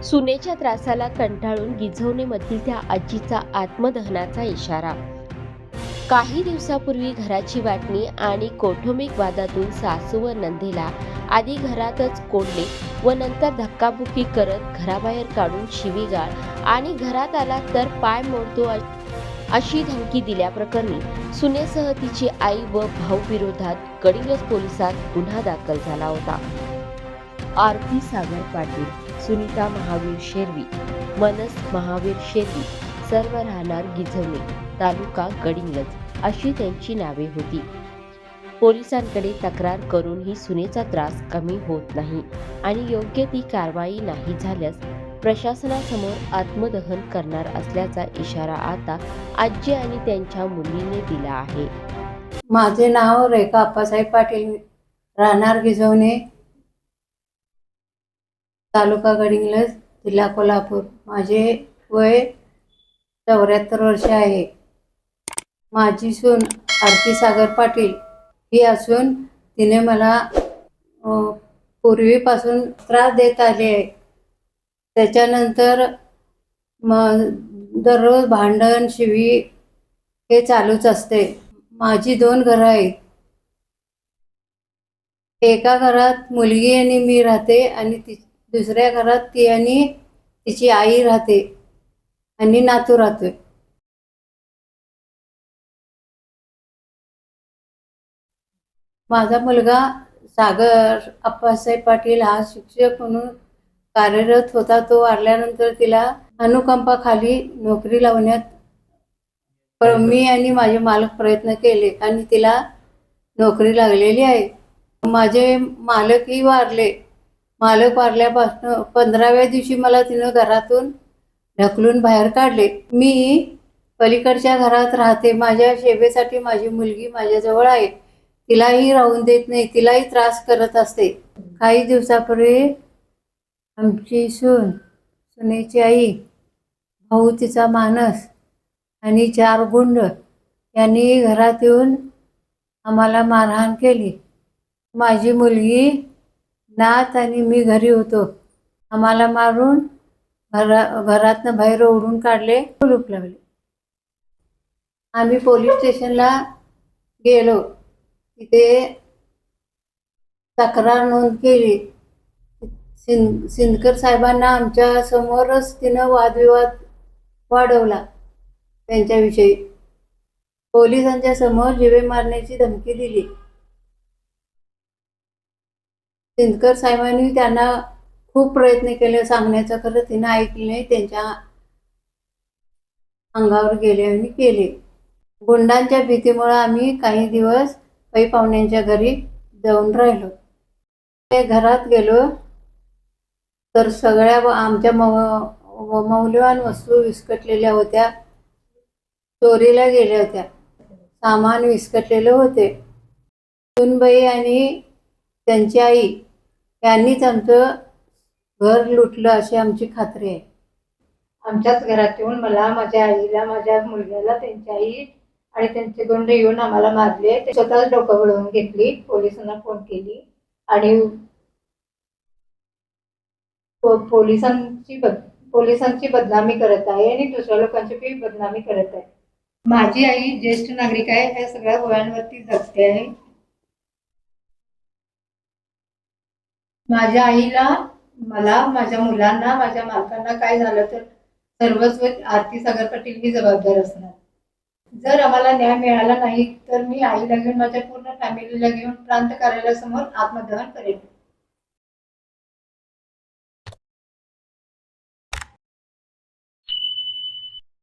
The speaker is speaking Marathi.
सुनेच्या त्रासाला कंटाळून गिझवणेमधील त्या आजीचा आत्मदहनाचा इशारा. काही दिवसापूर्वी घराची वाटणी आणि कौटुंबिक वादातून सासू व नंदेला आधी घरातच कोंडले व नंतर धक्काबुक्की करत घराबाहेर काढून शिवीगाळ आणि घरात आला तर पाय मोडतो अशी धमकी दिल्याप्रकरणी सुनेसह तिची आई व भाऊ विरोधात गडिंग्लज पोलिसात गुन्हा दाखल झाला होता. आरती सागर पाटील, सुनीता महावीर शेरवी, मनस महावीर शेरवी, सर्व राहणार गिझवणे, तालुका गडिंग्लज अशी त्यांची नावे होती. पोलिसांकडे तक्रार करूनही सुनेचा त्रास कमी होत नाही आणि योग्य ती कारवाई नाही झाल्यास प्रशासनासमोर आत्मदहन करणार असल्याचा इशारा आता आजी आणि त्यांच्या मुलीने दिला आहे. माझे नाव रेखा अप्पासाहेब पाटील, राहणार गिझवणे, तालुका गडिंग्लज, जिल्हा कोल्हापूर. माझे वय 74 वर्ष आहे. माझी सून आरती सागर पाटील ही असून तिने मला पूर्वीपासून त्रास देत आले आहे. त्याच्यानंतर दररोज भांडण शिवी हे चालूच असते. माझी 2 घरं आहेत. एका घरात मुलगी आणि मी राहते आणि दुसऱ्या घरात ती आणि तिची आई राहते आणि नातू राहतोय. माझा मुलगा सागर अप्पासाहेब पाटील हा शिक्षक म्हणून कार्यरत होता. तो वारल्यानंतर तिला अनुकंपाखाली नोकरी लावण्यात मी आणि माझे मालक प्रयत्न केले आणि तिला नोकरी लागलेली आहे. माझे मालकही वारले. मालक वारल्यापासून 15व्या दिवशी मला तिनं घरातून ढकलून बाहेर काढले. मी पलीकडच्या घरात राहते. माझ्या सेवेसाठी माझी मुलगी माझ्याजवळ आहे. तिलाही राहून देत नाही, तिलाही त्रास करत असते. काही दिवसापूर्वी आमची सुनेची आई, भाऊ तिचा मानस आणि 4 गुंड यांनी घरात येऊन आम्हाला मारहाण केली. माझी मुलगी, नात आणि मी घरी होतो. आम्हाला मारून घरातनं बाहेर ओढून काढले, कुलूप लावले. आम्ही पोलीस स्टेशनला गेलो. तिथे तक्रार नोंद केली. सिंदकर साहेबांना आमच्या समोरच तिनं वादविवाद वाढवला. त्यांच्याविषयी पोलिसांच्या समोर जीवे मारण्याची धमकी दिली. सिंदकर साहेबांनी त्यांना खूप प्रयत्न केले सांगण्याचा, खरं तिनं ऐकले नाही. त्यांच्या अंगावर गेले आणि केले. गुंडांच्या भीतीमुळे आम्ही काही दिवस पै पाहुण्यांच्या घरी जाऊन राहिलो. ते घरात गेलो तर सगळ्या आमच्या मौल्यवान वस्तू विस्कटलेल्या होत्या, चोरीला गेल्या होत्या. सामान विस्कटलेले होते. सुनबाई आणि त्यांची आई यांनीच आमचं घर लुटलं अशी आमची खात्री आहे. आमच्याच घरात येऊन मला, माझ्या आईला, माझ्या मुलग्याला त्यांची आई आणि त्यांचे गुंड येऊन आम्हाला मारले. ते स्वतःच डोकं वळवून घेतली. पोलिसांना फोन केली आणि पोलिसांची बदनामी करत आहे आणि दुसऱ्या लोकांची बी बदनामी करत आहे. माझी आई ज्येष्ठ नागरिक आहे. ह्या सगळ्या गोष्टींवरती जगते आहे. माझ्या आईला, मला, माझ्या मुलांना, माझ्या मालकांना काय झालं तर सर्वस्व आरती सागर पाटील ही जबाबदार असणार. जर आम्हाला न्याय मिळाला नाही तर मी आईला घेऊन, माझ्या पूर्ण फॅमिलीला घेऊन प्रांत कार्यालयासमोर आत्मदहन करेन.